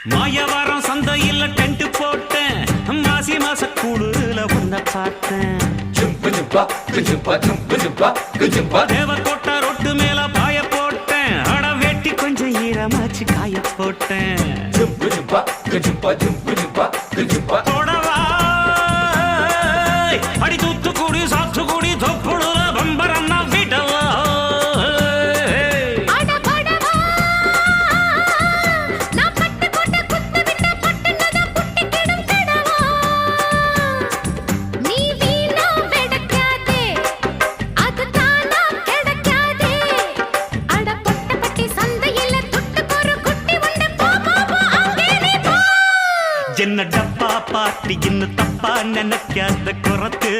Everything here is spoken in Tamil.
மாயவாரம் சந்தையில் டென்ட் போட்டேன் மாசி மாச கூடுல உன்ன பார்த்தேன் தேவக்கோட்டை ரொட்டு மேல பாய போட்டேன் அட வெட்டி கொஞ்சம் ஈரமாச்சு காய போட்டேன் தொடவா அடி தூத்துக்குடி சாத்துக்குடி தொப்புடுல பம்பரன்னா விடவா என்ன டப்பா பாட்டி இன்னும் தப்பா நினைக்காத குறத்து